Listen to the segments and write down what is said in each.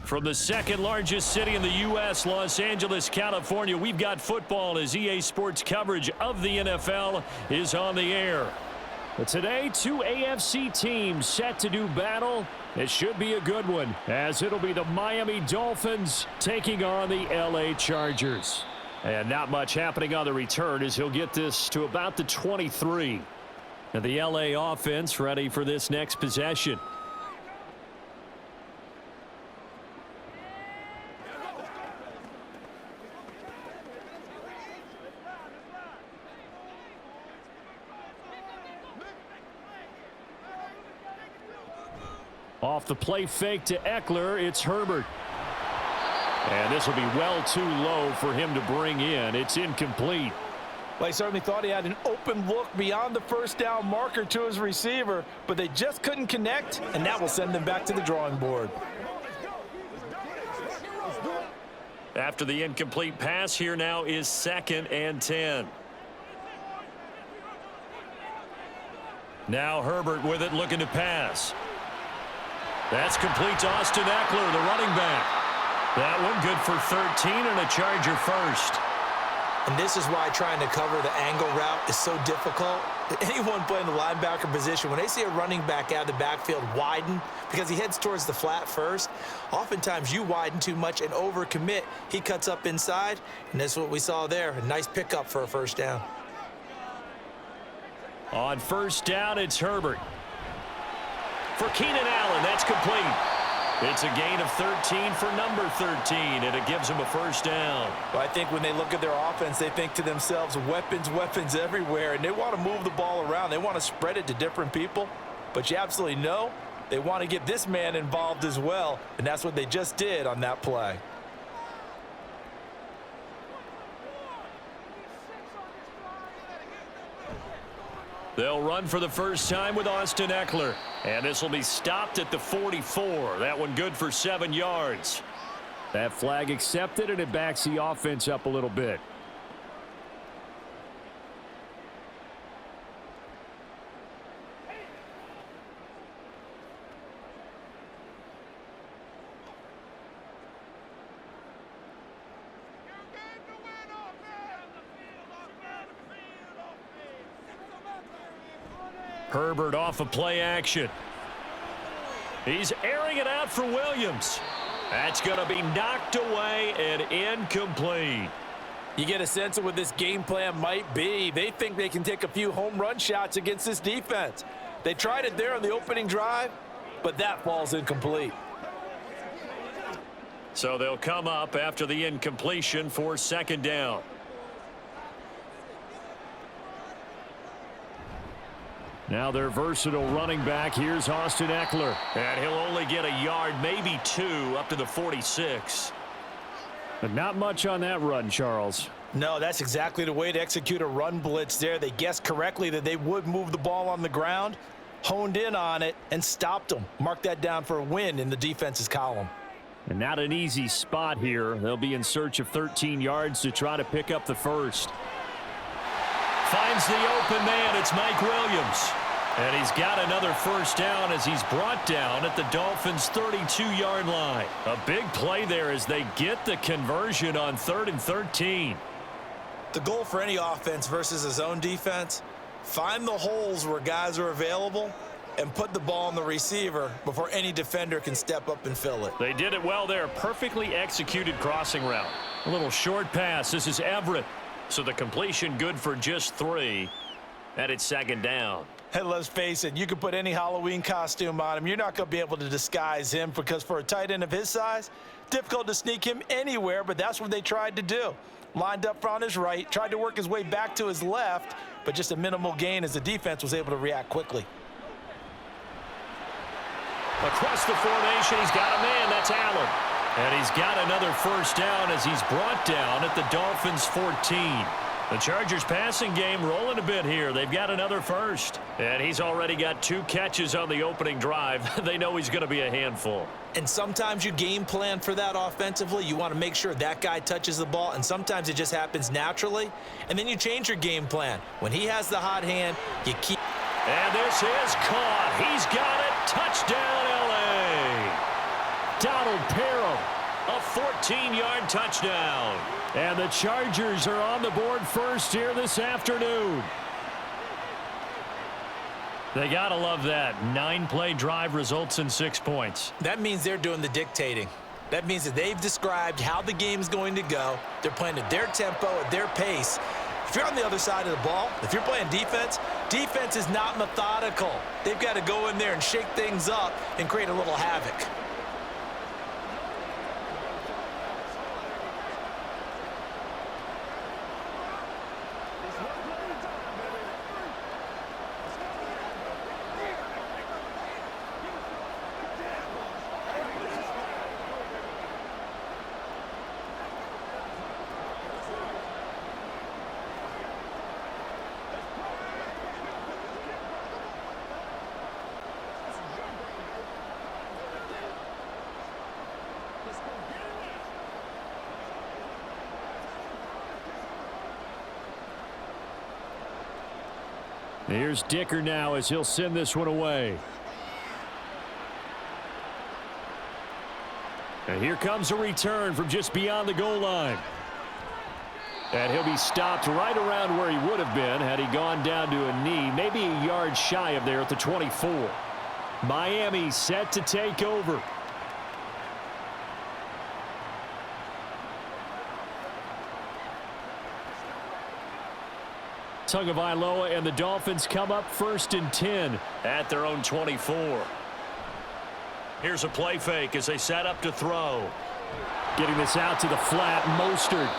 From the second largest city in the U.S., Los Angeles, California, we've got football as EA Sports coverage of the NFL is on the air. But today, two AFC teams set to do battle. It should be a good one, as it'll be the Miami Dolphins taking on the L.A. Chargers. And not much happening on the return as he'll get this to about the 23. And the L.A. offense ready for this next possession. Off the play fake to Eckler, it's Herbert. And this will be well too low for him to bring in. It's incomplete. Well, he certainly thought he had an open look beyond the first down marker to his receiver, but they just couldn't connect, and that will send them back to the drawing board. After the incomplete pass, here now is 2nd and 10. Now Herbert with it, looking to pass. That's complete to Austin Eckler, the running back. That one good for 13 and a Charger first. And this is why trying to cover the angle route is so difficult. Anyone playing the linebacker position, when they see a running back out of the backfield widen because he heads towards the flat first, oftentimes you widen too much and overcommit. He cuts up inside, and that's what we saw there. A nice pickup for a first down. On first down, it's Herbert. For Keenan Allen, that's complete. It's a gain of 13 for number 13, and it gives him a first down. Well, I think when they look at their offense, they think to themselves, weapons, weapons everywhere, and they want to move the ball around. They want to spread it to different people, but you absolutely know they want to get this man involved as well, and that's what they just did on that play. They'll run for the first time with Austin Eckler. And this will be stopped at the 44. That one good for 7 yards. That flag accepted, and it backs the offense up a little bit. Herbert off of play action. He's airing it out for Williams. That's going to be knocked away and incomplete. You get a sense of what this game plan might be. They think they can take a few home run shots against this defense. They tried it there on the opening drive, but that falls incomplete. So they'll come up after the incompletion for 2nd down. Now their versatile running back. Here's Austin Eckler. And he'll only get a yard, maybe 2, up to the 46. But not much on that run, Charles. No, that's exactly the way to execute a run blitz there. They guessed correctly that they would move the ball on the ground, honed in on it, and stopped them. Mark that down for a win in the defense's column. And not an easy spot here. They'll be in search of 13 yards to try to pick up the first. Finds the open man. It's Mike Williams. And he's got another first down as he's brought down at the Dolphins' 32-yard line. A big play there as they get the conversion on 3rd and 13. The goal for any offense versus a zone defense, find the holes where guys are available and put the ball on the receiver before any defender can step up and fill it. They did it well there. Perfectly executed crossing route. A little short pass. This is Everett. So the completion good for just 3. And it's 2nd down. Hey, let's face it, you can put any Halloween costume on him. You're not going to be able to disguise him because for a tight end of his size, difficult to sneak him anywhere, but that's what they tried to do. Lined up on his right, tried to work his way back to his left, but just a minimal gain as the defense was able to react quickly. Across the formation, he's got a man. That's Allen. And he's got another first down as he's brought down at the Dolphins' 14. The Chargers passing game rolling a bit here. They've got another first. And he's already got 2 catches on the opening drive. They know he's going to be a handful. And sometimes you game plan for that offensively. You want to make sure that guy touches the ball, and sometimes it just happens naturally. And then you change your game plan. When he has the hot hand, you keep. And this is caught. He's got it. Touchdown, L.A. Donald Parham. A 14-yard touchdown. And the Chargers are on the board first here this afternoon. They got to love that. 9-play drive results in 6 points. That means they're doing the dictating. That means that they've described how the game's going to go. They're playing at their tempo, at their pace. If you're on the other side of the ball, if you're playing defense, defense is not methodical. They've got to go in there and shake things up and create a little havoc. Here's Dicker now as he'll send this one away. And here comes a return from just beyond the goal line. And he'll be stopped right around where he would have been had he gone down to a knee, maybe a yard shy of there at the 24. Miami set to take over. Tagovailoa and the Dolphins come up 1st and 10 at their own 24. Here's a play fake as they set up to throw. Getting this out to the flat, Mostert.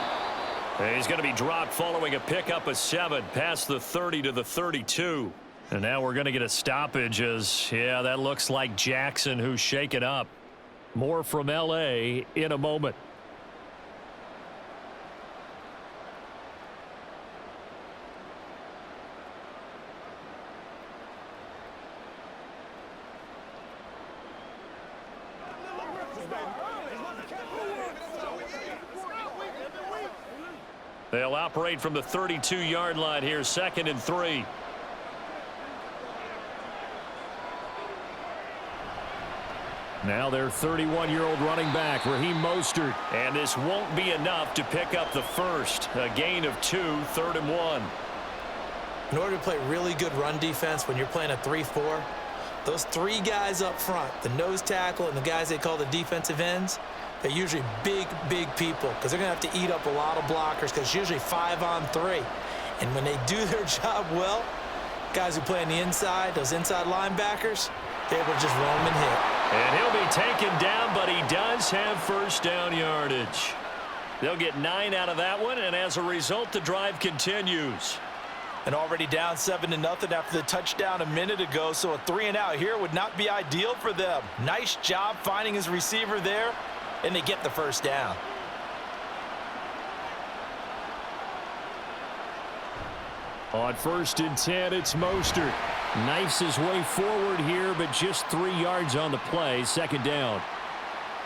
And he's going to be dropped following a pickup of 7 past the 30 to the 32. And now we're going to get a stoppage as, yeah, that looks like Jackson who's shaken up. More from L.A. in a moment. They'll operate from the 32-yard line here, 2nd and 3. Now their 31-year-old running back, Raheem Mostert. And this won't be enough to pick up the first. A gain of 2, 3rd and 1. In order to play really good run defense when you're playing a 3-4, those 3 guys up front, the nose tackle and the guys they call the defensive ends, they're usually big people because they're going to have to eat up a lot of blockers because it's usually 5-on-3. And when they do their job well, guys who play on the inside, those inside linebackers, they're able to just roam and hit. And he'll be taken down, but he does have first down yardage. They'll get 9 out of that one, and as a result, the drive continues. And already down 7-0 after the touchdown a minute ago, so a 3-and-out here would not be ideal for them. Nice job finding his receiver there, and they get the first down. On 1st and 10, it's Mostert. Knifes his way forward here, but just 3 yards on the play, 2nd down.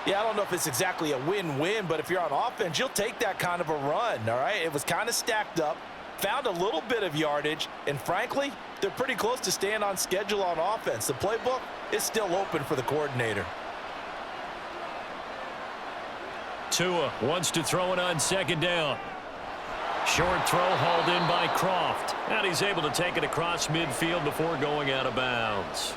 Yeah, I don't know if it's exactly a win-win, but if you're on offense, you'll take that kind of a run, all right? It was kind of stacked up, found a little bit of yardage, and frankly, they're pretty close to staying on schedule on offense. The playbook is still open for the coordinator. Tua wants to throw it on 2nd down. Short throw hauled in by Croft. And he's able to take it across midfield before going out of bounds.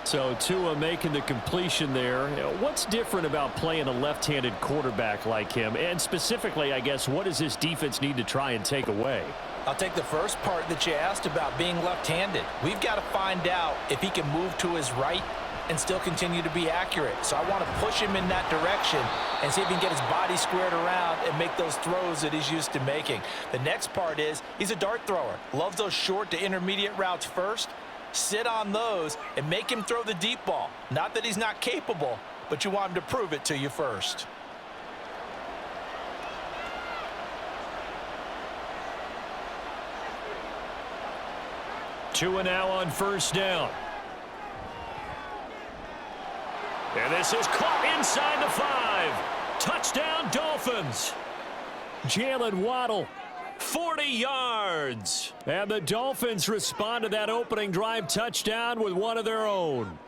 So Tua making the completion there. What's different about playing a left-handed quarterback like him? And specifically, I guess, what does this defense need to try and take away? I'll take the first part that you asked about being left-handed. We've got to find out if he can move to his right and still continue to be accurate. So I want to push him in that direction and see if he can get his body squared around and make those throws that he's used to making. The next part is he's a dart thrower. Loves those short to intermediate routes first. Sit on those and make him throw the deep ball. Not that he's not capable, but you want him to prove it to you first. Tua now on 1st down. And this is caught inside the 5. Touchdown, Dolphins. Jalen Waddle, 40 yards. And the Dolphins respond to that opening drive touchdown with one of their own.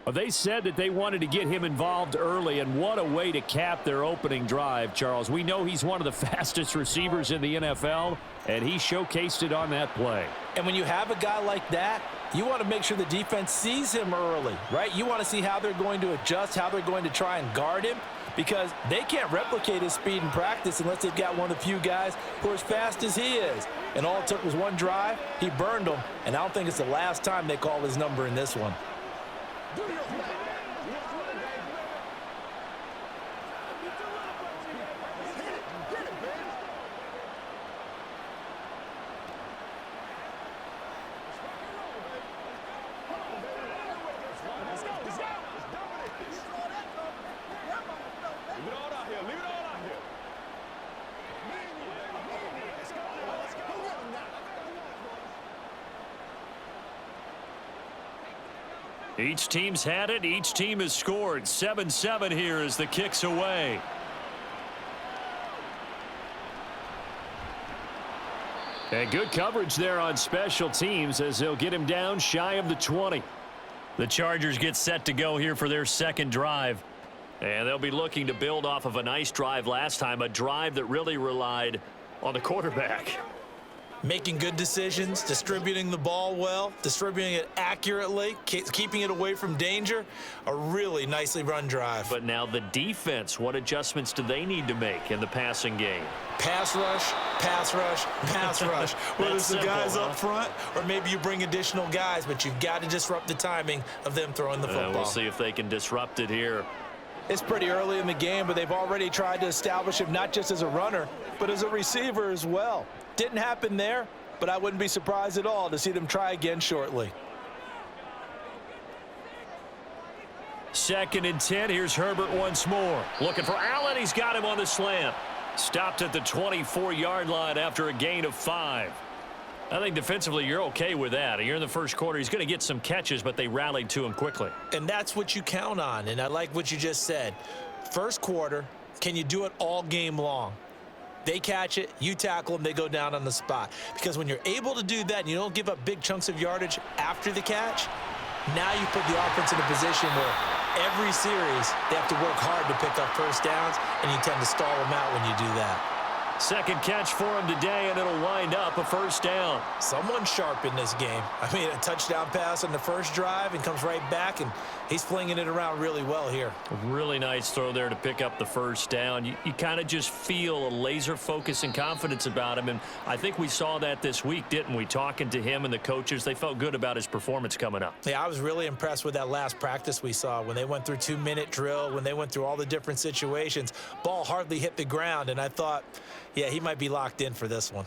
Well, they said that they wanted to get him involved early, and what a way to cap their opening drive, Charles. We know he's one of the fastest receivers in the NFL, and he showcased it on that play. And when you have a guy like that, you want to make sure the defense sees him early, right? You want to see how they're going to adjust, how they're going to try and guard him, because they can't replicate his speed in practice unless they've got one of the few guys who are as fast as he is. And all it took was one drive. He burned them, and I don't think it's the last time they call his number in this one. Each team's had it. Each team has scored. 7-7 here as the kick's away. And good coverage there on special teams as they'll get him down shy of the 20. The Chargers get set to go here for their second drive. And they'll be looking to build off of a nice drive last time, a drive that really relied on the quarterback. Making good decisions, distributing the ball well, distributing it accurately, keeping it away from danger. A really nicely run drive. But now the defense, what adjustments do they need to make in the passing game? Pass rush, pass rush, pass rush. Whether it's the guys up front or maybe you bring additional guys, but you've got to disrupt the timing of them throwing the football. We'll see if they can disrupt it here. It's pretty early in the game, but they've already tried to establish him not just as a runner, but as a receiver as well. Didn't happen there, but I wouldn't be surprised at all to see them try again shortly. 2nd and 10. Here's Herbert once more. Looking for Allen. He's got him on the slant. Stopped at the 24-yard line after a gain of 5. I think defensively you're okay with that. You're in the first quarter. He's going to get some catches, but they rallied to him quickly. And that's what you count on, and I like what you just said. First quarter, can you do it all game long? They catch it, you tackle them, they go down on the spot. Because when you're able to do that and you don't give up big chunks of yardage after the catch, now you put the offense in a position where every series they have to work hard to pick up first downs, and you tend to stall them out when you do that. Second catch for him today, and it'll wind up a first down. Someone sharp in this game. I mean, a touchdown pass on the first drive and comes right back, and he's flinging it around really well here. A really nice throw there to pick up the first down. You kind of just feel a laser focus and confidence about him, and I think we saw that this week, didn't we? Talking to him and the coaches, they felt good about his performance coming up. Yeah, I was really impressed with that last practice we saw when they went through 2-minute drill, when they went through all the different situations. Ball hardly hit the ground, and I thought, yeah, he might be locked in for this one.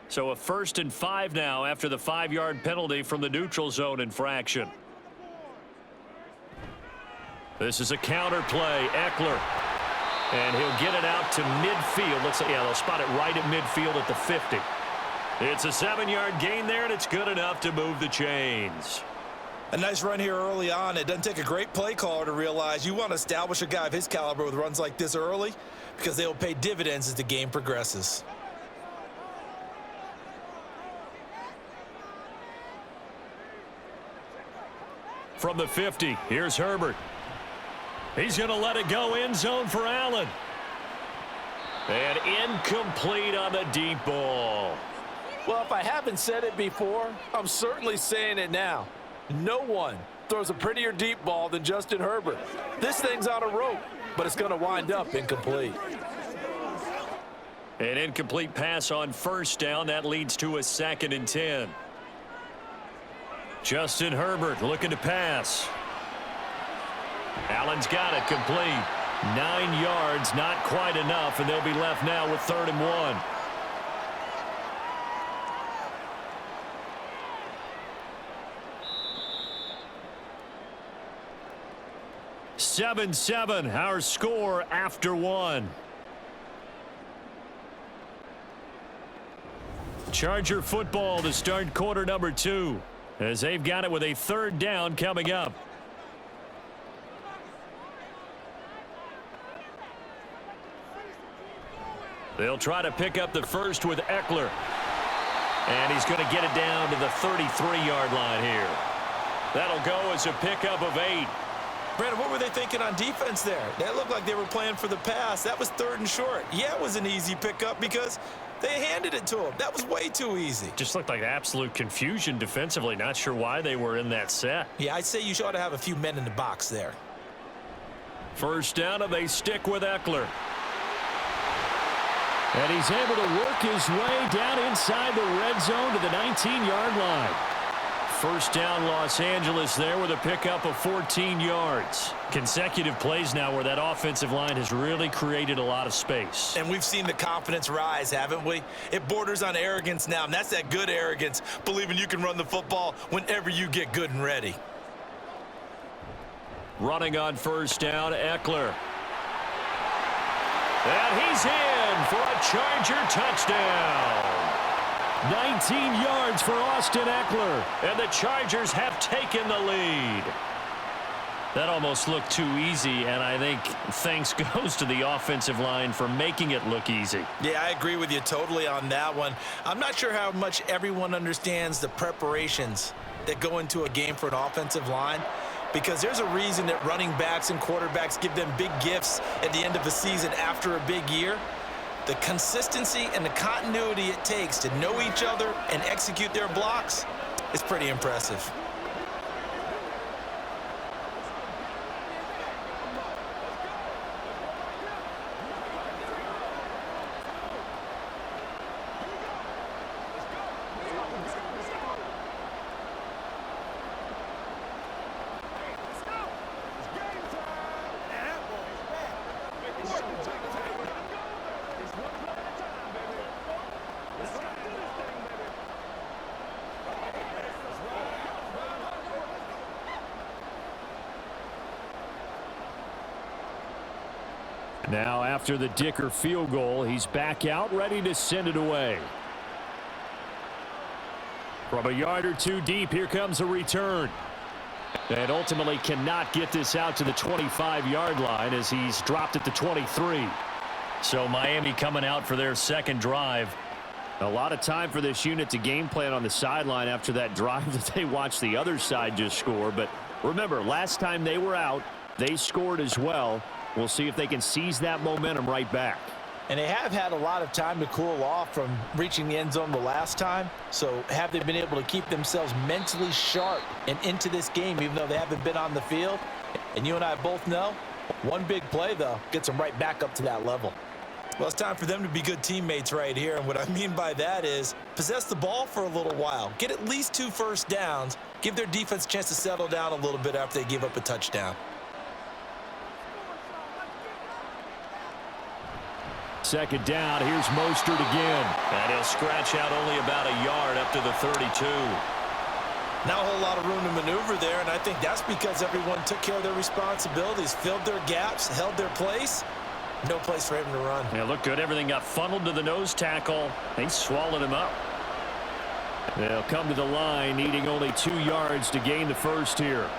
So a 1st and 5 now after the 5-yard penalty from the neutral zone infraction. This is a counter play. Eckler. And he'll get it out to midfield. Looks like, yeah, they'll spot it right at midfield at the 50. It's a 7-yard gain there, and it's good enough to move the chains. A nice run here early on. It doesn't take a great play caller to realize you want to establish a guy of his caliber with runs like this early, because they will pay dividends as the game progresses. From the 50, here's Herbert. He's going to let it go end zone for Allen. And incomplete on the deep ball. Well, if I haven't said it before, I'm certainly saying it now. No one throws a prettier deep ball than Justin Herbert. This thing's on a rope, but it's going to wind up incomplete. An incomplete pass on first down. That leads to a 2nd and 10. Justin Herbert looking to pass. Allen's got it complete. 9 yards, not quite enough, and they'll be left now with 3rd and 1. (7-7) our score after 1. Charger football to start quarter number 2 as they've got it with a 3rd down coming up. They'll try to pick up the first with Eckler. And he's going to get it down to the 33-yard line here. That'll go as a pickup of 8. Brandon, what were they thinking on defense there? That looked like they were playing for the pass. That was 3rd and short. Yeah, it was an easy pickup because they handed it to him. That was way too easy. Just looked like absolute confusion defensively. Not sure why they were in that set. Yeah, I'd say you ought to have a few men in the box there. First down, and they stick with Eckler. And he's able to work his way down inside the red zone to the 19-yard line. First down, Los Angeles there with a pickup of 14 yards. Consecutive plays now where that offensive line has really created a lot of space. And we've seen the confidence rise, haven't we? It borders on arrogance now, and that's that good arrogance, believing you can run the football whenever you get good and ready. Running on first down, Eckler. And he's in for a Charger touchdown. 19 yards for Austin Eckler, and the Chargers have taken the lead. That almost looked too easy, and I think thanks goes to the offensive line for making it look easy. Yeah, I agree with you totally on that one. I'm not sure how much everyone understands the preparations that go into a game for an offensive line, because there's a reason that running backs and quarterbacks give them big gifts at the end of the season after a big year. The consistency and the continuity it takes to know each other and execute their blocks is pretty impressive. Now after the Dicker field goal, he's back out ready to send it away. From a yard or two deep, here comes a return. And ultimately cannot get this out to the 25-yard line as he's dropped at the 23. So Miami coming out for their second drive. A lot of time for this unit to game plan on the sideline after that drive that they watched the other side just score. But remember, last time they were out, they scored as well. We'll see if they can seize that momentum right back. And they have had a lot of time to cool off from reaching the end zone the last time. So have they been able to keep themselves mentally sharp and into this game, even though they haven't been on the field? And you and I both know, one big play, though, gets them right back up to that level. Well, it's time for them to be good teammates right here. And what I mean by that is possess the ball for a little while. Get at least 2 first downs. Give their defense a chance to settle down a little bit after they give up a touchdown. Second down, here's Mostert again. And he'll scratch out only about a yard up to the 32. Not a whole lot of room to maneuver there, and I think that's because everyone took care of their responsibilities, filled their gaps, held their place. No place for him to run. Yeah, looked good. Everything got funneled to the nose tackle. They swallowed him up. They'll come to the line, needing only 2 yards to gain the first here.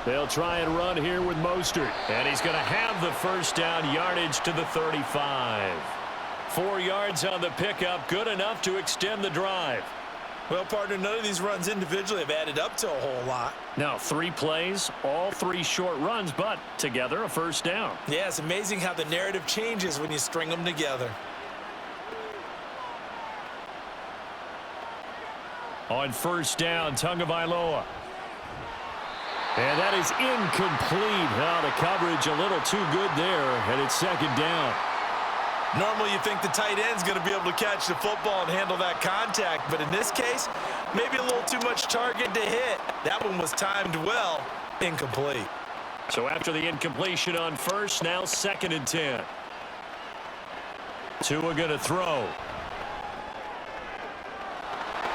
They'll try and run here with Mostert. And he's going to have the first down, yardage to the 35. 4 yards on the pickup, good enough to extend the drive. Well, partner, none of these runs individually have added up to a whole lot. Now, 3 plays, all 3 short runs, but together a first down. Yeah, it's amazing how the narrative changes when you string them together. On first down, Tagovailoa. And that is incomplete. Now the coverage a little too good there, and it's second down. Normally you think the tight end's going to be able to catch the football and handle that contact, but in this case, maybe a little too much target to hit. That one was timed well, incomplete. So after the incompletion on first, now 2nd and 10. Tua going to throw.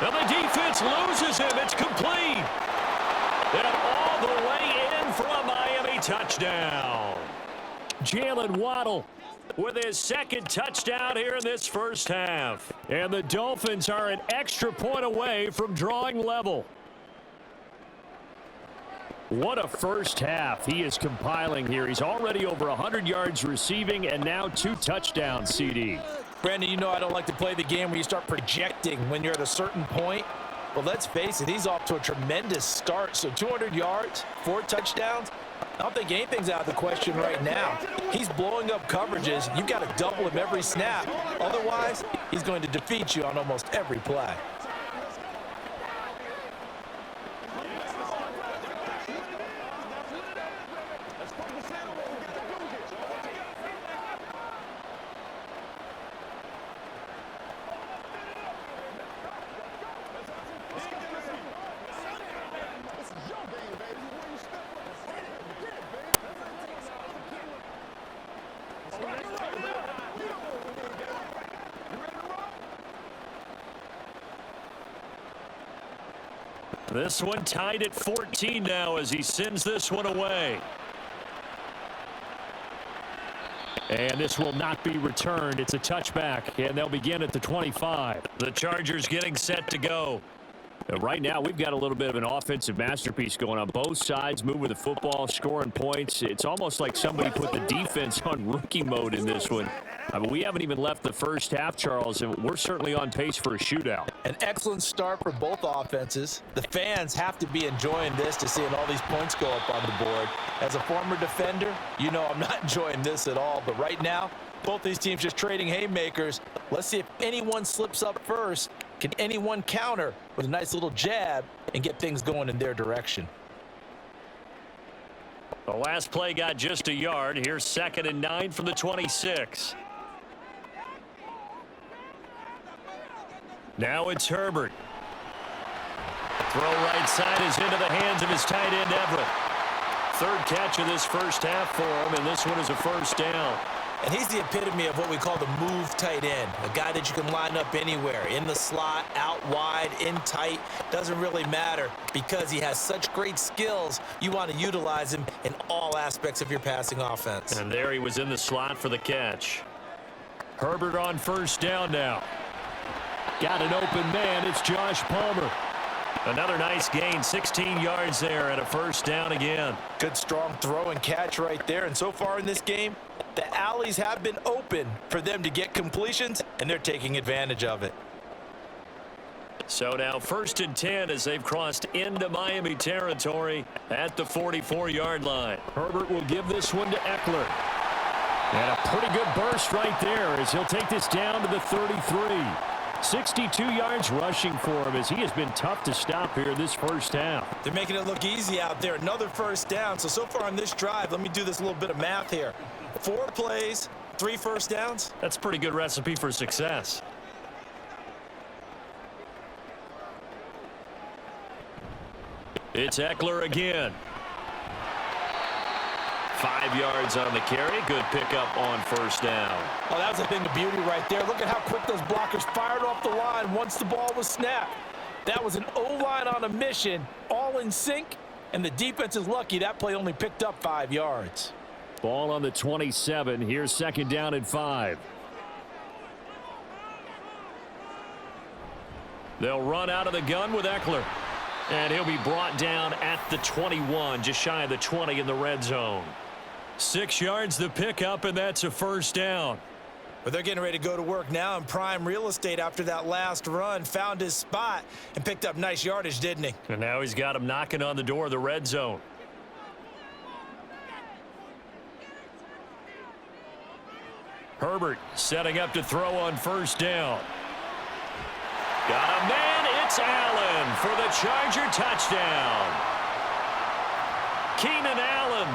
And the defense loses him. It's complete. And all the way in for a Miami touchdown. Jalen Waddle with his 2nd touchdown here in this first half. And the Dolphins are an extra point away from drawing level. What a first half he is compiling here. He's already over 100 yards receiving and now 2 touchdowns, CD. Brandon, you know I don't like to play the game where you start projecting when you're at a certain point. But let's face it, he's off to a tremendous start. So 200 yards, 4 touchdowns. I don't think anything's out of the question right now. He's blowing up coverages. You've got to double him every snap. Otherwise, he's going to defeat you on almost every play. This one tied at 14 now as he sends this one away. And this will not be returned. It's a touchback, and they'll begin at the 25. The Chargers getting set to go. Right now, we've got a little bit of an offensive masterpiece going on. Both sides moving the football, scoring points. It's almost like somebody put the defense on rookie mode in this one. I mean, we haven't even left the first half, Charles, and we're certainly on pace for a shootout. An excellent start for both offenses. The fans have to be enjoying this to seeing all these points go up on the board. As a former defender, you know I'm not enjoying this at all. But right now, both these teams just trading haymakers. Let's see if anyone slips up first. Can anyone counter with a nice little jab and get things going in their direction? The last play got just a yard. Here's 2nd and 9 from the 26. Now it's Herbert. Throw right side is into the hands of his tight end, Everett. 3rd catch of this first half for him, and this one is a first down. And he's the epitome of what we call the move tight end. A guy that you can line up anywhere, in the slot, out wide, in tight. Doesn't really matter because he has such great skills. You want to utilize him in all aspects of your passing offense. And there he was in the slot for the catch. Herbert on first down now. Got an open man. It's Josh Palmer. Another nice gain, 16 yards there and a first down again. Good strong throw and catch right there. And so far in this game, the alleys have been open for them to get completions, and they're taking advantage of it. So now 1st and 10 as they've crossed into Miami territory at the 44-yard line. Herbert will give this one to Eckler. And a pretty good burst right there as he'll take this down to the 33. 62 yards rushing for him as he has been tough to stop here this first half. They're making it look easy out there. Another first down. So far on this drive, let me do this little bit of math here. 4 plays, 3 first downs. That's a pretty good recipe for success. It's Eckler again. 5 yards on the carry. Good pickup on first down. Oh, that was a thing of beauty right there. Look at how quick those blockers fired off the line once the ball was snapped. That was an O-line on a mission, all in sync, and the defense is lucky that play only picked up 5 yards. Ball on the 27. Here's 2nd down and 5. They'll run out of the gun with Eckler. And he'll be brought down at the 21, just shy of the 20 in the red zone. 6 yards the pickup, and that's a first down. But they're getting ready to go to work now in prime real estate after that last run. Found his spot and picked up nice yardage, didn't he? And now he's got him knocking on the door of the red zone. Herbert setting up to throw on first down. Got a man. It's Allen for the Charger touchdown. Keenan Allen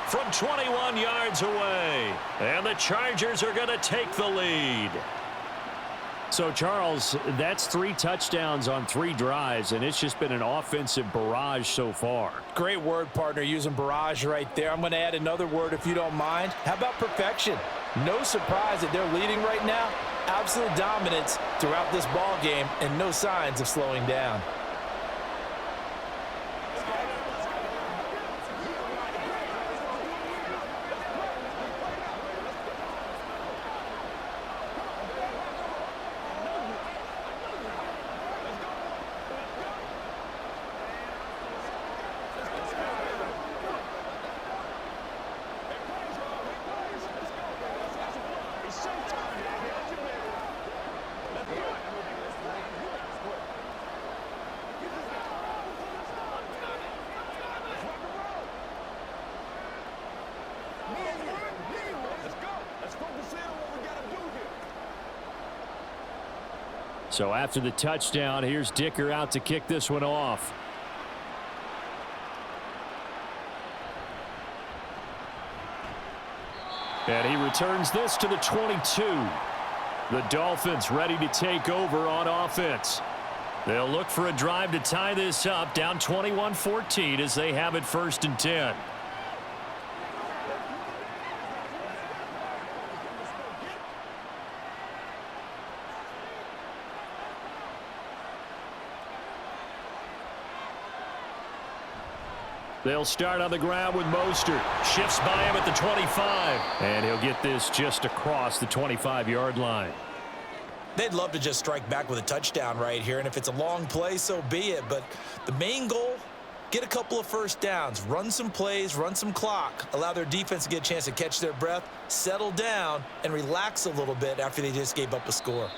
from 21 yards away. And the Chargers are going to take the lead. So, Charles, that's 3 touchdowns on 3 drives, and it's just been an offensive barrage so far. Great word, partner, using barrage right there. I'm going to add another word if you don't mind. How about perfection? No surprise that they're leading right now. Absolute dominance throughout this ball game and no signs of slowing down. So after the touchdown, here's Dicker out to kick this one off. And he returns this to the 22. The Dolphins ready to take over on offense. They'll look for a drive to tie this up, down 21-14 as they have it 1st and 10. They'll start on the ground with Mostert. Shifts by him at the 25. And he'll get this just across the 25-yard line. They'd love to just strike back with a touchdown right here, and if it's a long play, so be it. But the main goal, get a couple of first downs, run some plays, run some clock, allow their defense to get a chance to catch their breath, settle down, and relax a little bit after they just gave up a score.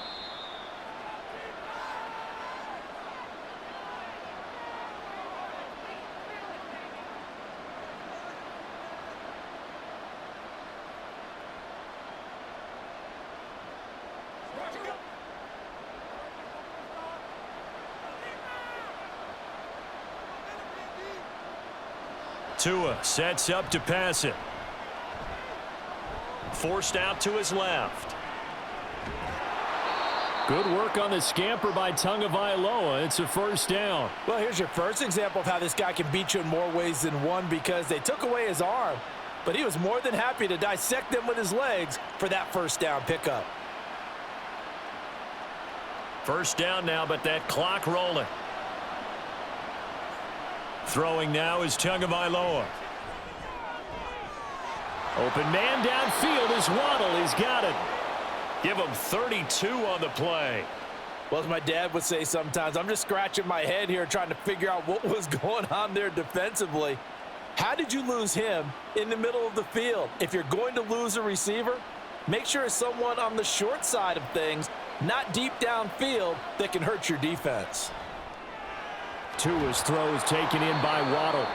Tua sets up to pass it. Forced out to his left. Good work on the scamper by Tagovailoa. It's a 1st down. Well, here's your first example of how this guy can beat you in more ways than one, because they took away his arm, but he was more than happy to dissect them with his legs for that 1st down pickup. 1st down now, but that clock rolling. Throwing now is Tagovailoa. Open man downfield is Waddle. He's got it. Give him 32 on the play. Well, as my dad would say sometimes, I'm just scratching my head here trying to figure out what was going on there defensively. How did you lose him in the middle of the field? If you're going to lose a receiver, make sure it's someone on the short side of things, not deep downfield, that can hurt your defense. Tua's throw is taken in by Waddle.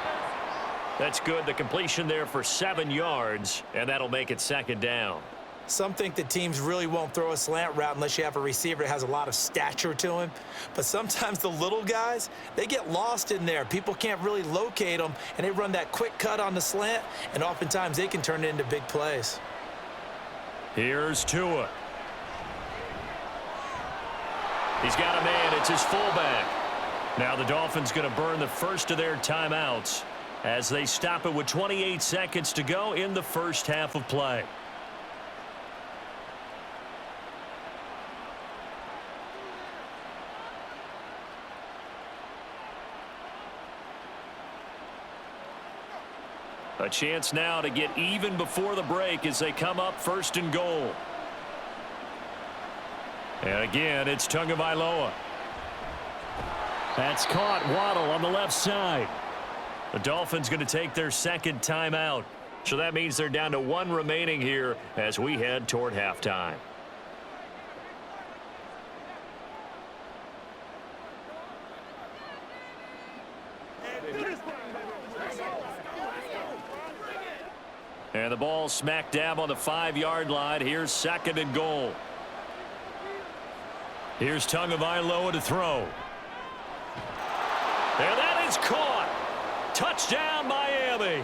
That's good. The completion there for 7 yards, and that'll make it 2nd down. Some think that teams really won't throw a slant route unless you have a receiver that has a lot of stature to him. But sometimes the little guys, they get lost in there. People can't really locate them, and they run that quick cut on the slant, and oftentimes they can turn it into big plays. Here's Tua. He's got a man. It's his fullback. Now the Dolphins going to burn the first of their timeouts as they stop it with 28 seconds to go in the 1st half of play. A chance now to get even before the break as they come up 1st and goal. And again, it's Tagovailoa. That's caught. Waddle on the left side. The Dolphins going to take their 2nd timeout. So that means they're down to 1 remaining here as we head toward halftime. And the ball smack dab on the 5-yard line. Here's 2nd and goal. Here's Tagovailoa to throw. And that is caught. Touchdown, Miami.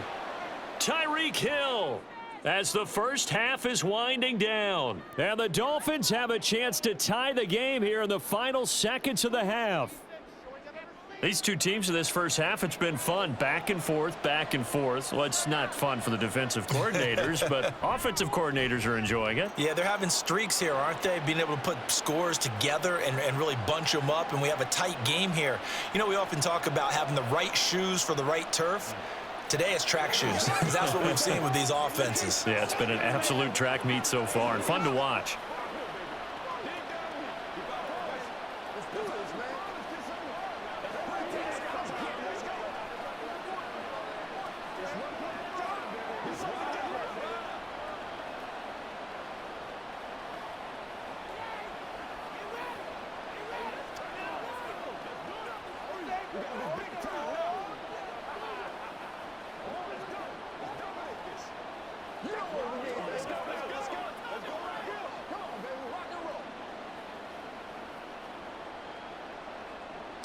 Tyreek Hill as the 1st half is winding down. And the Dolphins have a chance to tie the game here in the final seconds of the half. These two teams in this 1st half, it's been fun. Back and forth, back and forth. Well, it's not fun for the defensive coordinators, but offensive coordinators are enjoying it. Yeah, they're having streaks here, aren't they? Being able to put scores together and really bunch them up, and we have a tight game here. You know, we often talk about having the right shoes for the right turf. Today it's track shoes, because that's what we've seen with these offenses. Yeah, it's been an absolute track meet so far, and fun to watch.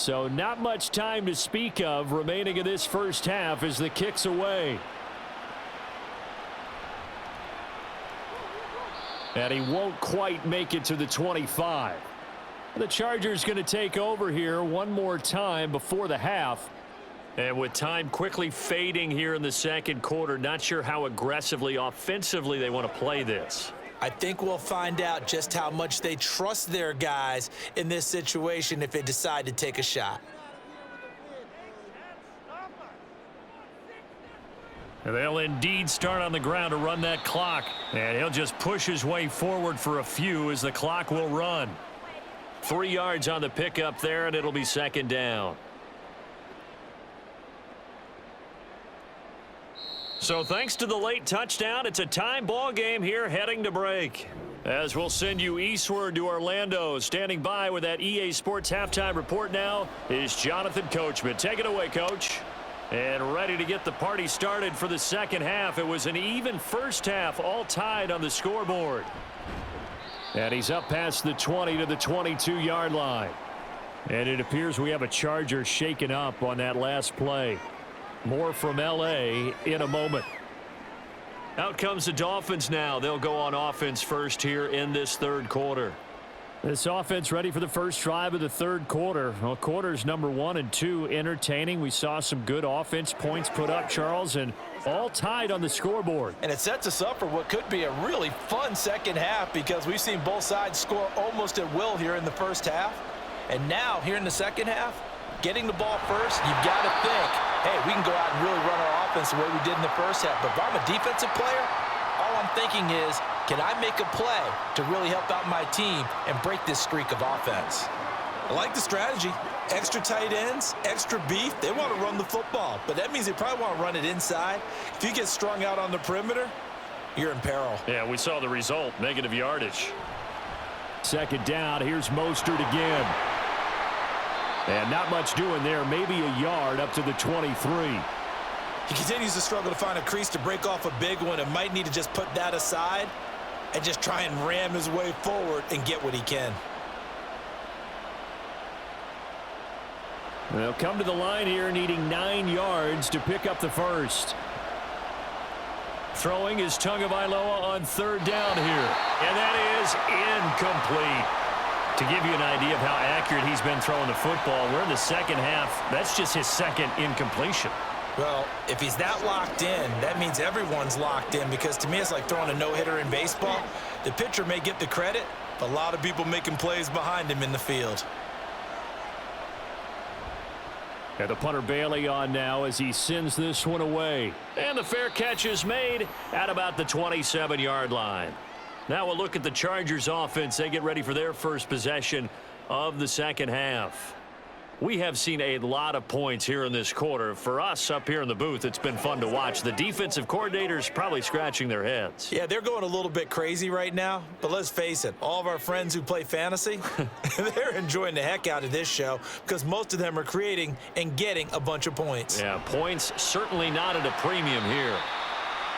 So not much time to speak of remaining in this first half as the kick's away. And he won't quite make it to the 25. The Chargers going to take over here one more time before the half. And with time quickly fading here in the second quarter, not sure how aggressively, offensively they want to play this. I think we'll find out just how much they trust their guys in this situation if they decide to take a shot. And they'll indeed start on the ground to run that clock. And he'll just push his way forward for a few as the clock will run. 3 yards on the pickup there, and it'll be second down. So thanks to the late touchdown, it's a time ball game here heading to break. As we'll send you eastward to Orlando. Standing by with that EA Sports halftime report now is Jonathan Coachman. Take it away, Coach. And ready to get the party started for the second half. It was an even first half, all tied on the scoreboard. And he's up past the 20 to the 22-yard line. And it appears we have a Charger shaken up on that last play. More from L.A. in a moment. Out comes the Dolphins now. They'll go on offense first here in this third quarter. This offense ready for the first drive of the third quarter. Well, quarters number 1 and 2 entertaining. We saw some good offense points put up, Charles, and all tied on the scoreboard. And it sets us up for what could be a really fun second half because we've seen both sides score almost at will here in the first half. And now here in the second half, getting the ball first, you've got to think, hey, we can go out and really run our offense the way we did in the first half. But if I'm a defensive player, all I'm thinking is, can I make a play to really help out my team and break this streak of offense? I like the strategy. Extra tight ends, extra beef. They want to run the football, but that means they probably want to run it inside. If you get strung out on the perimeter, you're in peril. Yeah, we saw the result, negative yardage. Second down, here's Mostert again. And not much doing there, maybe a yard up to the 23. He continues to struggle to find a crease to break off a big one and might need to just put that aside and just try and ram his way forward and get what he can. They'll come to the line here needing 9 yards to pick up the first. Throwing is Tagovailoa on third down here. And that is incomplete. To give you an idea of how accurate he's been throwing the football, we're in the second half. That's just his second incompletion. Well, if he's that locked in, that means everyone's locked in because to me it's like throwing a no-hitter in baseball. The pitcher may get the credit, but a lot of people making plays behind him in the field. And the punter Bailey on now as he sends this one away. And the fair catch is made at about the 27-yard line. Now we'll look at the Chargers offense. They get ready for their first possession of the second half. We have seen a lot of points here in this quarter. For us up here in the booth, it's been fun to watch. The defensive coordinators probably scratching their heads. Yeah, they're going a little bit crazy right now. But let's face it, all of our friends who play fantasy, they're enjoying the heck out of this show because most of them are creating and getting a bunch of points. Yeah, points certainly not at a premium here.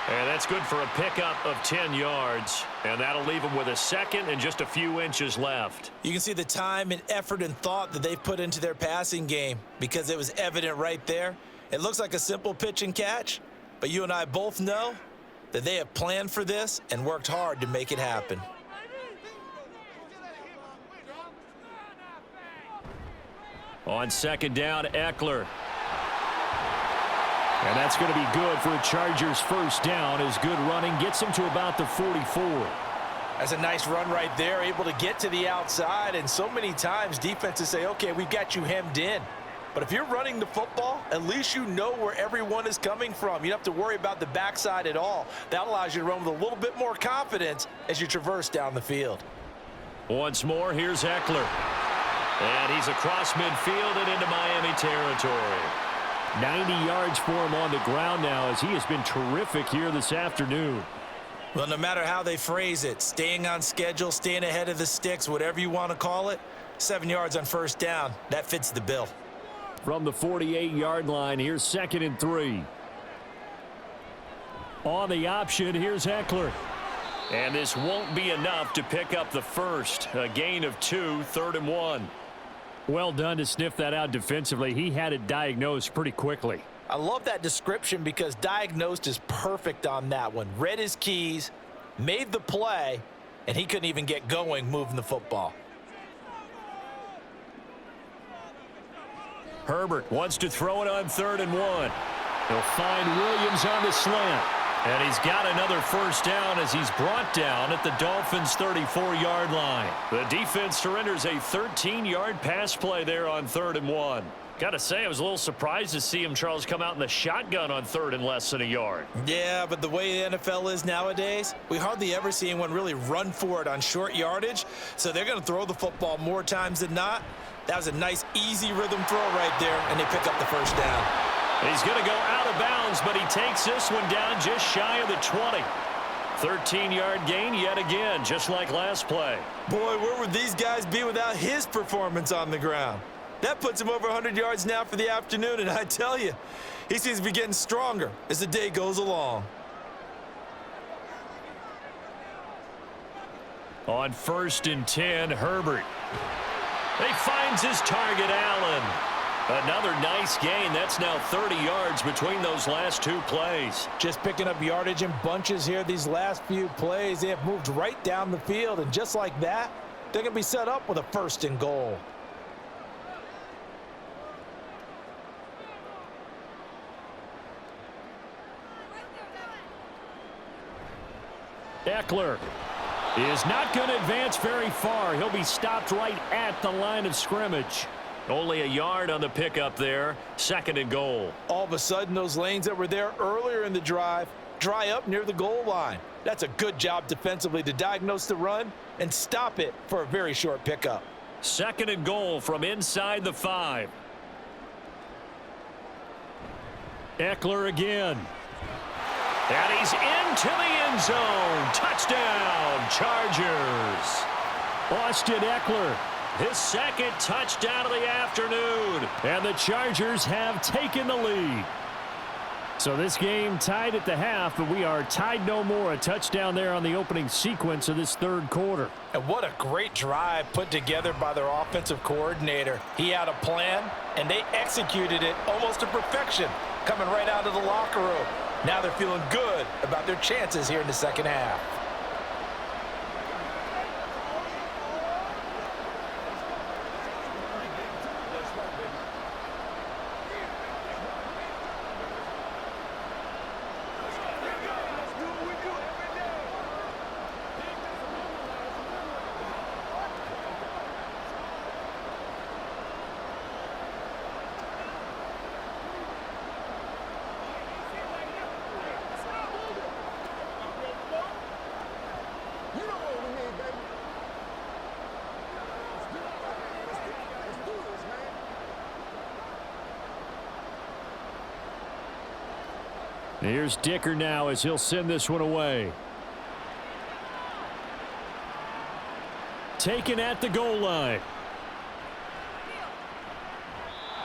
And that's good for a pickup of 10 yards. And that'll leave them with a second and just a few inches left. You can see the time and effort and thought that they've put into their passing game because it was evident right there. It looks like a simple pitch and catch, but you and I both know that they have planned for this and worked hard to make it happen. On second down, Eckler. And that's going to be good for a Chargers first down as good running gets him to about the 44. That's a nice run right there, able to get to the outside. And so many times defenses say, okay, we've got you hemmed in. But if you're running the football, at least you know where everyone is coming from. You don't have to worry about the backside at all. That allows you to run with a little bit more confidence as you traverse down the field. Once more, here's Eckler. And he's across midfield and into Miami territory. 90 yards for him on the ground now as he has been terrific here this afternoon. Well, no matter how they phrase it, staying on schedule, staying ahead of the sticks, whatever you want to call it, 7 yards on first down, that fits the bill. From the 48-yard line, here's 2nd and 3. On the option, here's Eckler. And this won't be enough to pick up the first. A gain of 2, 3rd and 1. Well done to sniff that out defensively. He had it diagnosed pretty quickly. I love that description because diagnosed is perfect on that one. Read his keys, made the play, and he couldn't even get going moving the football. Herbert wants to throw it on 3rd and 1. He'll find Williams on the slant. And he's got another first down as he's brought down at the Dolphins' 34-yard line. The defense surrenders a 13-yard pass play there on 3rd and 1. Got to say, I was a little surprised to see him, Charles, come out in the shotgun on 3rd and less than a yard. Yeah, but the way the NFL is nowadays, we hardly ever see anyone really run for it on short yardage. So they're going to throw the football more times than not. That was a nice, easy rhythm throw right there, and they pick up the first down. He's going to go out of bounds, but he takes this one down just shy of the 20. 13-yard gain yet again, just like last play. Boy, where would these guys be without his performance on the ground? That puts him over 100 yards now for the afternoon, and I tell you, he seems to be getting stronger as the day goes along. On 1st and 10, Herbert. He finds his target, Allen. Another nice gain. That's now 30 yards between those last two plays. Just picking up yardage in bunches here these last few plays. They have moved right down the field, and just like that, they're going to be set up with a 1st and goal. Eckler is not going to advance very far. He'll be stopped right at the line of scrimmage. Only a yard on the pickup there. 2nd and goal. All of a sudden, those lanes that were there earlier in the drive dry up near the goal line. That's a good job defensively to diagnose the run and stop it for a very short pickup. 2nd and goal from inside the 5. Eckler again. And he's into the end zone. Touchdown, Chargers. Austin Eckler, his 2nd touchdown of the afternoon. And the Chargers have taken the lead. So this game tied at the half, but we are tied no more. A touchdown there on the opening sequence of this 3rd quarter. And what a great drive put together by their offensive coordinator. He had a plan, and they executed it almost to perfection, coming right out of the locker room. Now they're feeling good about their chances here in the 2nd half. Here's Dicker now as he'll send this one away. Taken at the goal line.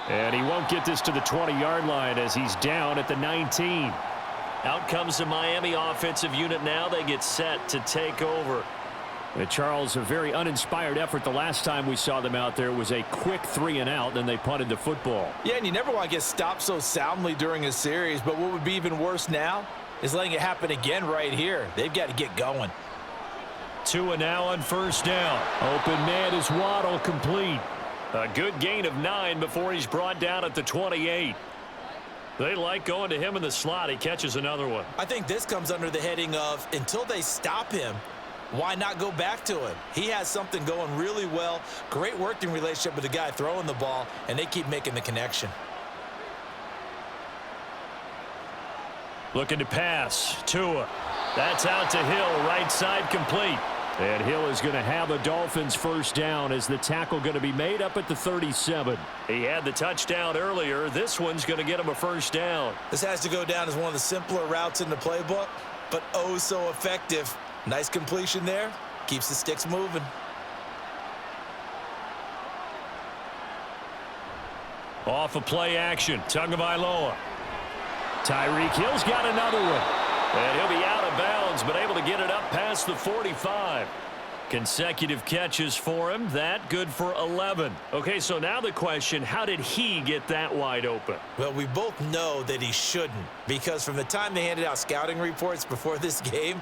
And he won't get this to the 20-yard line as he's down at the 19. Out comes the Miami offensive unit now. They get set to take over. Charles, a very uninspired effort the last time we saw them out there was a quick 3-and-out, then they punted the football. Yeah, and you never want to get stopped so soundly during a series, but what would be even worse now is letting it happen again right here. They've got to get going. 2 and now on 1st down. Open man is Waddle, complete. A good gain of 9 before he's brought down at the 28. They like going to him in the slot. He catches another one. I think this comes under the heading of until they stop him, why not go back to him? He has something going really well. Great working relationship with the guy throwing the ball, and they keep making the connection. Looking to pass. Tua. That's out to Hill. Right side complete. And Hill is going to have a Dolphins 1st down as the tackle going to be made up at the 37. He had the touchdown earlier. This one's going to get him a 1st down. This has to go down as one of the simpler routes in the playbook, but oh so effective. Nice completion there. Keeps the sticks moving. Off of play action. Tagovailoa. Tyreek Hill's got another one. And he'll be out of bounds, but able to get it up past the 45. Consecutive catches for him. That good for 11. Okay, so now the question, how did he get that wide open? Well, we both know that he shouldn't, because from the time they handed out scouting reports before this game,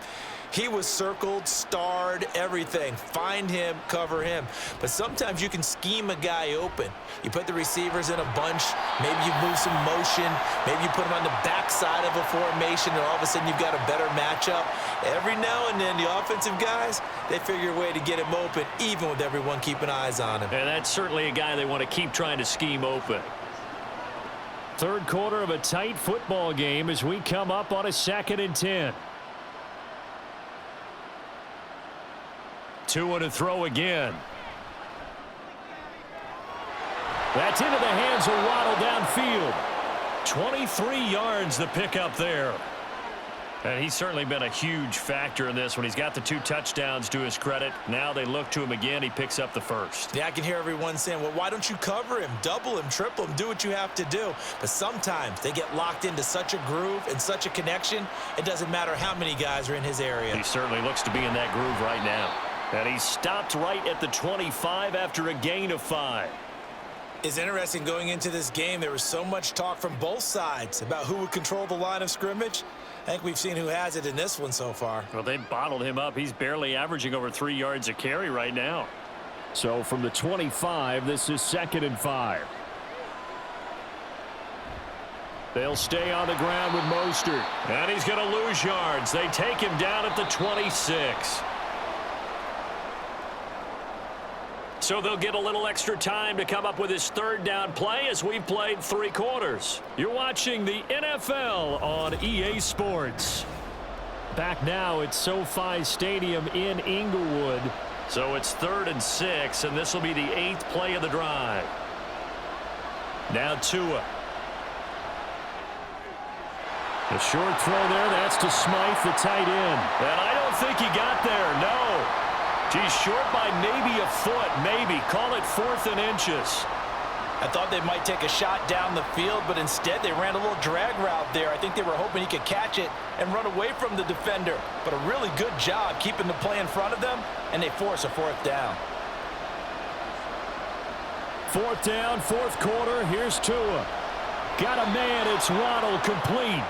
he was circled, starred, everything. Find him, cover him. But sometimes you can scheme a guy open. You put the receivers in a bunch. Maybe you move some motion. Maybe you put him on the backside of a formation, and all of a sudden you've got a better matchup. Every now and then, the offensive guys, they figure a way to get him open, even with everyone keeping eyes on him. And that's certainly a guy they want to keep trying to scheme open. Third quarter of a tight football game as we come up on a 2nd and 10. 2 to throw again. That's into the hands of Waddle downfield. 23 yards the pickup there. And he's certainly been a huge factor in this when he's got the 2 touchdowns to his credit. Now they look to him again. He picks up the first. Yeah, I can hear everyone saying, well, why don't you cover him, double him, triple him, do what you have to do. But sometimes they get locked into such a groove and such a connection, it doesn't matter how many guys are in his area. He certainly looks to be in that groove right now. And he stopped right at the 25 after a gain of 5. It's interesting going into this game. There was so much talk from both sides about who would control the line of scrimmage. I think we've seen who has it in this one so far. Well, they bottled him up. He's barely averaging over 3 yards a carry right now. So from the 25, this is 2nd and 5. They'll stay on the ground with Mostert. And he's going to lose yards. They take him down at the 26. So they'll get a little extra time to come up with his 3rd down play as we've played 3 quarters. You're watching the NFL on EA Sports. Back now at SoFi Stadium in Inglewood. So it's 3rd and 6, and this will be the 8th play of the drive. Now Tua. A short throw there. That's to Smythe, the tight end. And I don't think he got there. No. He's short by maybe a foot, maybe. Call it 4th and inches. I thought they might take a shot down the field, but instead they ran a little drag route there. I think they were hoping he could catch it and run away from the defender. But a really good job keeping the play in front of them, and they force a 4th down. 4th down, 4th quarter. Here's Tua. Got a man. It's Waddle, complete.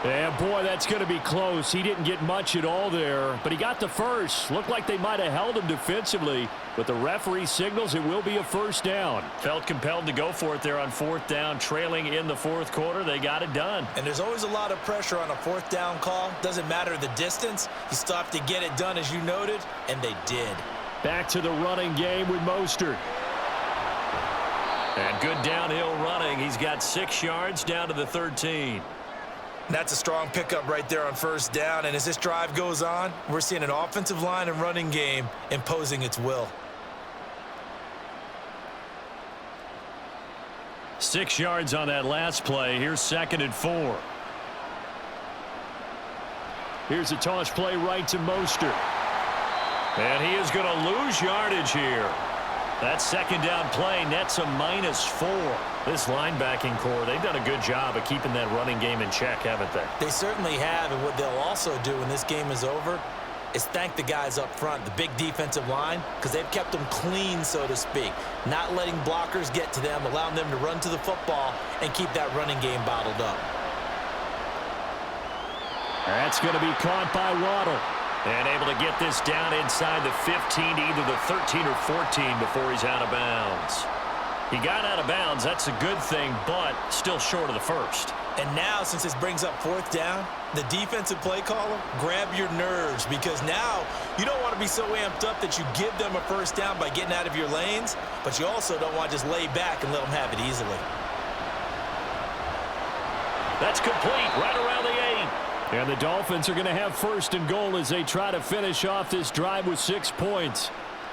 And, boy, that's going to be close. He didn't get much at all there, but he got the first. Looked like they might have held him defensively, but the referee signals it will be a 1st down. Felt compelled to go for it there on 4th down, trailing in the 4th quarter. They got it done. And there's always a lot of pressure on a 4th down call. Doesn't matter the distance. You stop to get it done, as you noted, and they did. Back to the running game with Mostert. And good downhill running. He's got 6 yards down to the 13. That's a strong pickup right there on 1st down. And as this drive goes on, we're seeing an offensive line and running game imposing its will. 6 yards on that last play. Here's 2nd and 4. Here's a toss play right to Mostert. And he is going to lose yardage here. That 2nd down play nets a -4. This linebacking core, they've done a good job of keeping that running game in check, haven't they? They certainly have, and what they'll also do when this game is over is thank the guys up front, the big defensive line, because they've kept them clean, so to speak, not letting blockers get to them, allowing them to run to the football and keep that running game bottled up. That's going to be caught by Waddle. And able to get this down inside the 15 to either the 13 or 14 before he's out of bounds. He got out of bounds. That's a good thing, but still short of the first. And now, since this brings up 4th down, the defensive play caller, grab your nerves, because now you don't want to be so amped up that you give them a 1st down by getting out of your lanes, but you also don't want to just lay back and let them have it easily. That's complete right around the 8. And the Dolphins are going to have 1st and goal as they try to finish off this drive with 6 points.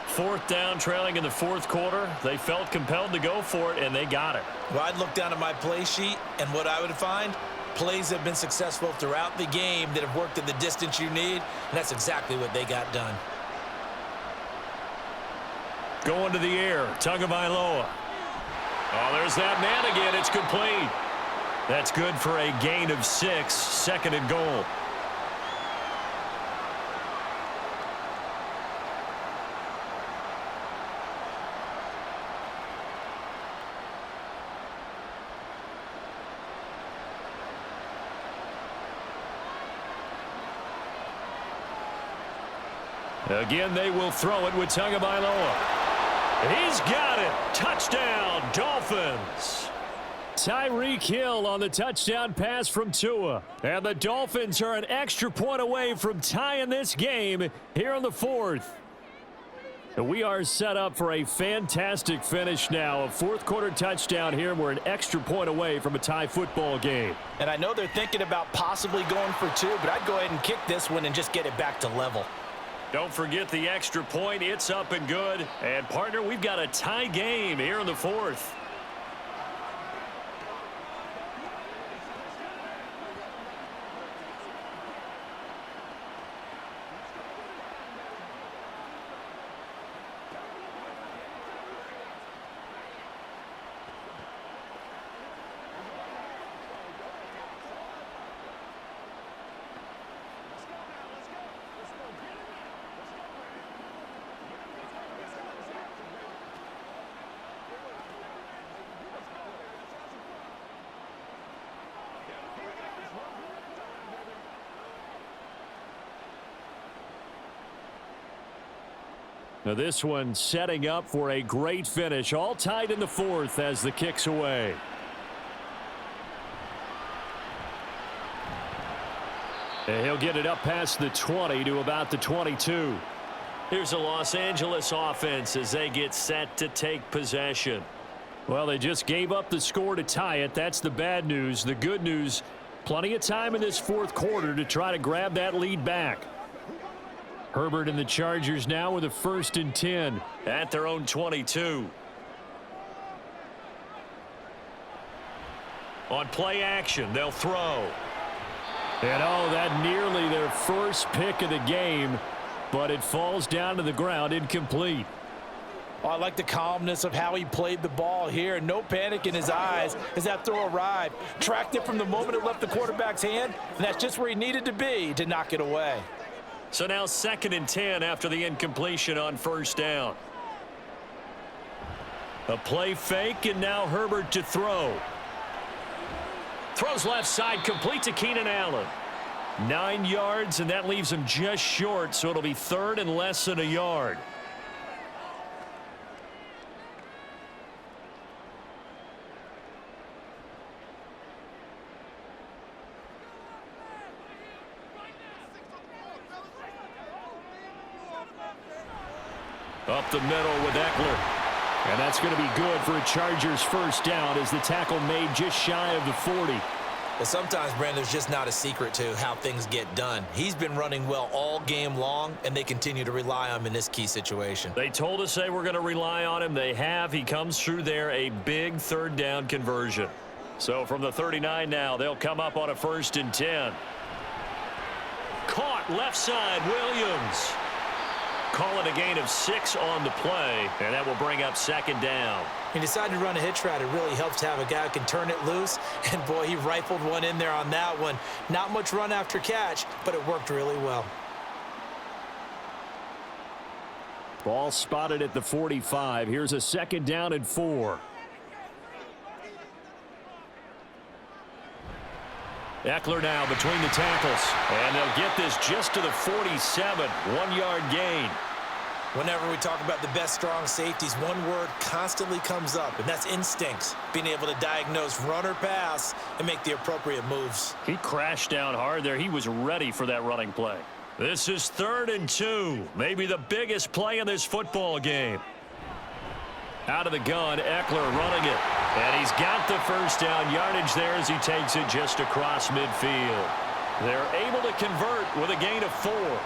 4th down, trailing in the 4th quarter. They felt compelled to go for it, and they got it. Well, I'd look down at my play sheet, and what I would find, plays have been successful throughout the game that have worked at the distance you need, and that's exactly what they got done. Going to the air, Tagovailoa. Oh, there's that man again. It's complete. That's good for a gain of 6, 2nd and goal. Again, they will throw it with Tagovailoa. He's got it. Touchdown, Dolphins. Tyreek Hill on the touchdown pass from Tua. And the Dolphins are an extra point away from tying this game here in the fourth. And we are set up for a fantastic finish now. A fourth-quarter touchdown here. We're an extra point away from a tie football game. And I know they're thinking about possibly going for two, but I'd go ahead and kick this one and just get it back to level. Don't forget the extra point. It's up and good. And, partner, we've got a tie game here in the fourth. Now this one setting up for a great finish. All tied in the fourth as the kick's away. And he'll get it up past the 20 to about the 22. Here's a Los Angeles offense as they get set to take possession. Well, they just gave up the score to tie it. That's the bad news. The good news, plenty of time in this fourth quarter to try to grab that lead back. Herbert and the Chargers now with a 1st and 10 at their own 22. On play action, they'll throw. And that nearly their first pick of the game, but it falls down to the ground incomplete. I like the calmness of how he played the ball here. No panic in his eyes as that throw arrived. Tracked it from the moment it left the quarterback's hand, and that's just where he needed to be to knock it away. So now 2nd and 10 after the incompletion on 1st down. A play fake, and now Herbert to throw. Throws left side, complete to Keenan Allen. 9 yards, and that leaves him just short, so it'll be 3rd and less than a yard. Up the middle with Eckler. And that's going to be good for a Chargers 1st down as the tackle made just shy of the 40. Well, sometimes, Brandon, there's just not a secret to how things get done. He's been running well all game long, and they continue to rely on him in this key situation. They told us they were going to rely on him. They have. He comes through there, a big 3rd down conversion. So from the 39 now, they'll come up on a 1st and 10. Caught left side, Williams. Call it a gain of 6 on the play, and that will bring up 2nd down. He decided to run a hitch route. It really helps to have a guy who can turn it loose, and boy, he rifled one in there on that one. Not much run after catch, but it worked really well. Ball spotted at the 45. Here's a 2nd down and 4. Eckler now between the tackles, and they'll get this just to the 47. 1-yard gain. Whenever we talk about the best strong safeties, one word constantly comes up, and that's instincts. Being able to diagnose run or pass and make the appropriate moves. He crashed down hard there. He was ready for that running play. This is 3rd and 2. Maybe the biggest play in this football game. Out of the gun, Eckler running it. And he's got the 1st down yardage there as he takes it just across midfield. They're able to convert with a gain of 4.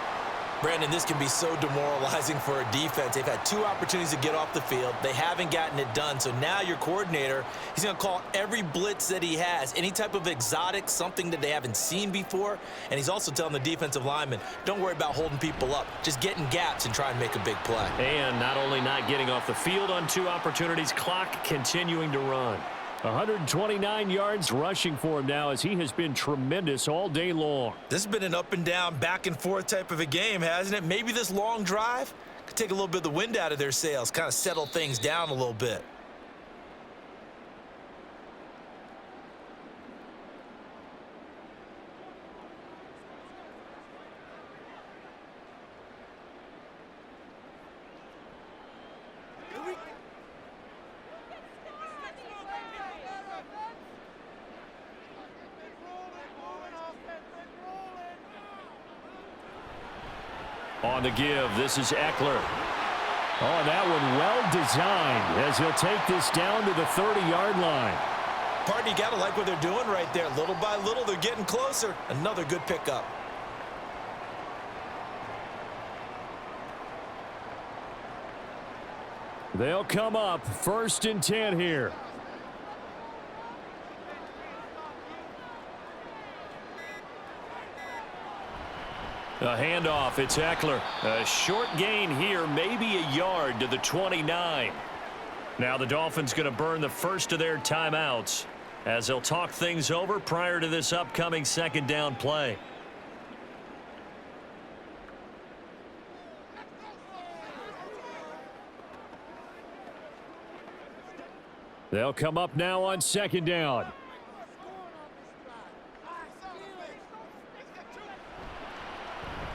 Brandon, this can be so demoralizing for a defense. They've had 2 opportunities to get off the field. They haven't gotten it done. So now your coordinator, he's going to call every blitz that he has, any type of exotic, something that they haven't seen before. And he's also telling the defensive lineman, don't worry about holding people up. Just get in gaps and try and make a big play. And not only not getting off the field on 2 opportunities, clock continuing to run. 129 yards rushing for him now as he has been tremendous all day long. This has been an up and down, back and forth type of a game, hasn't it? Maybe this long drive could take a little bit of the wind out of their sails, kind of settle things down a little bit. On the give, this is Eckler. Oh, that one well designed as he'll take this down to the 30-yard line. Partner, you got to like what they're doing right there. Little by little, they're getting closer. Another good pickup. They'll come up 1st and 10 here. A handoff, it's Eckler. A short gain here, maybe a yard to the 29. Now the Dolphins going to burn the first of their timeouts as they'll talk things over prior to this upcoming 2nd down play. They'll come up now on 2nd down.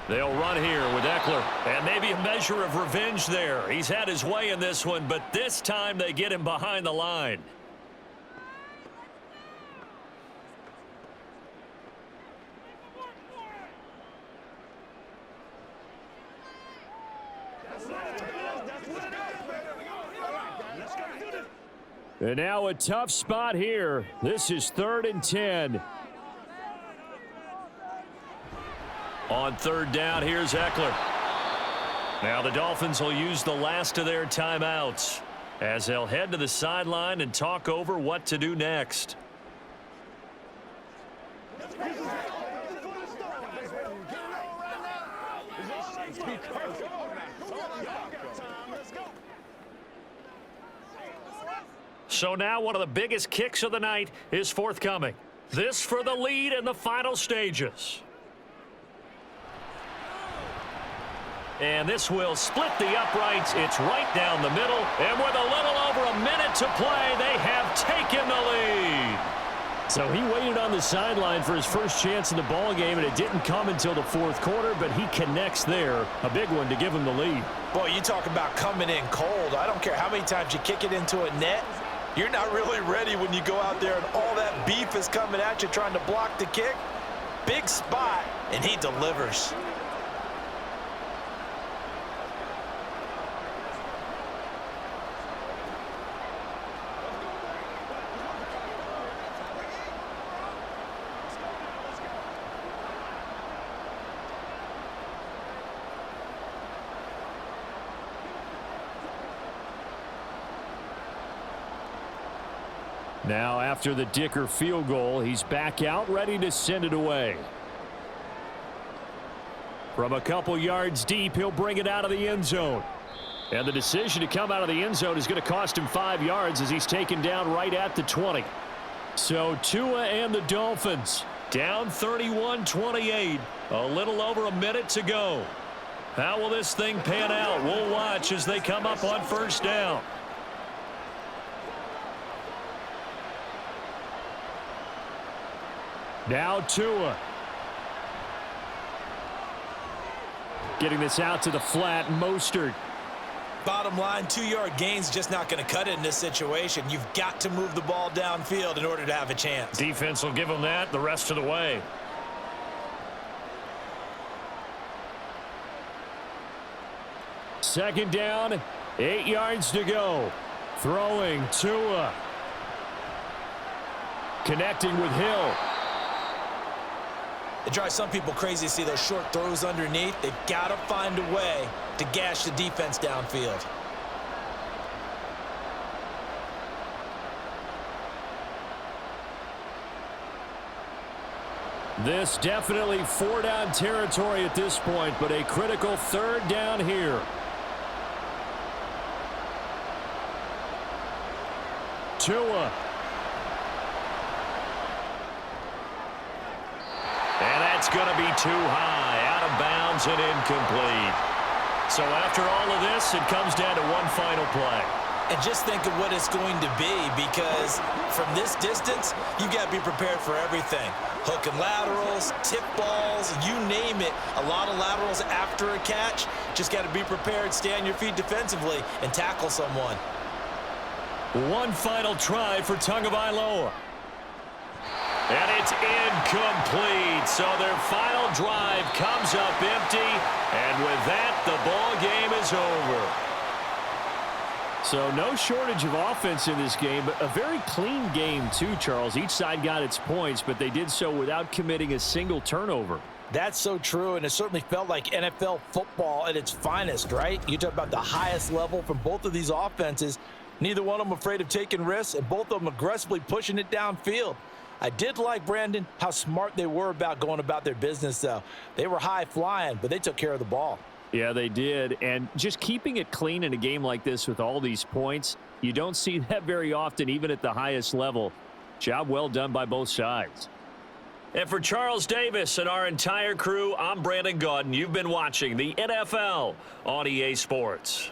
They'll run here with Eckler, and maybe a measure of revenge there. He's had his way in this one, but this time they get him behind the line. And now a tough spot here. This is 3rd and 10. On 3rd down, here's Eckler. Now the Dolphins will use the last of their timeouts as they'll head to the sideline and talk over what to do next. So now one of the biggest kicks of the night is forthcoming. This for the lead in the final stages. And this will split the uprights. It's right down the middle. And with a little over a minute to play, they have taken the lead. So he waited on the sideline for his first chance in the ball game, and it didn't come until the 4th quarter, but he connects there. A big one to give him the lead. Boy, you talk about coming in cold. I don't care how many times you kick it into a net. You're not really ready when you go out there and all that beef is coming at you trying to block the kick. Big spot, and he delivers. Now, after the Dicker field goal, he's back out, ready to send it away. From a couple yards deep, he'll bring it out of the end zone. And the decision to come out of the end zone is going to cost him 5 yards as he's taken down right at the 20. So Tua and the Dolphins down 31-28. A little over a minute to go. How will this thing pan out? We'll watch as they come up on 1st down. Now Tua. Getting this out to the flat, Mostert. Bottom line, 2-yard gain's just not going to cut it in this situation. You've got to move the ball downfield in order to have a chance. Defense will give them that the rest of the way. Second down, 8 yards to go. Throwing Tua. Connecting with Hill. It drives some people crazy to see those short throws underneath. They've got to find a way to gash the defense downfield. This definitely 4-down territory at this point, but a critical 3rd down here. Tua. And that's going to be too high, out of bounds and incomplete. So after all of this, it comes down to one final play. And just think of what it's going to be, because from this distance, you've got to be prepared for everything. Hook and laterals, tip balls, you name it. A lot of laterals after a catch. Just got to be prepared, stay on your feet defensively, and tackle someone. One final try for Tagovailoa. And it's incomplete. So their final drive comes up empty. And with that, the ball game is over. So no shortage of offense in this game, but a very clean game too, Charles. Each side got its points, but they did so without committing a single turnover. That's so true, and it certainly felt like NFL football at its finest, right? You talk about the highest level from both of these offenses. Neither one of them afraid of taking risks, and both of them aggressively pushing it downfield. I did like, Brandon, how smart they were about going about their business, though. They were high flying, but they took care of the ball. Yeah, they did. And just keeping it clean in a game like this with all these points, you don't see that very often, even at the highest level. Job well done by both sides. And for Charles Davis and our entire crew, I'm Brandon Gaudin. You've been watching the NFL on EA Sports.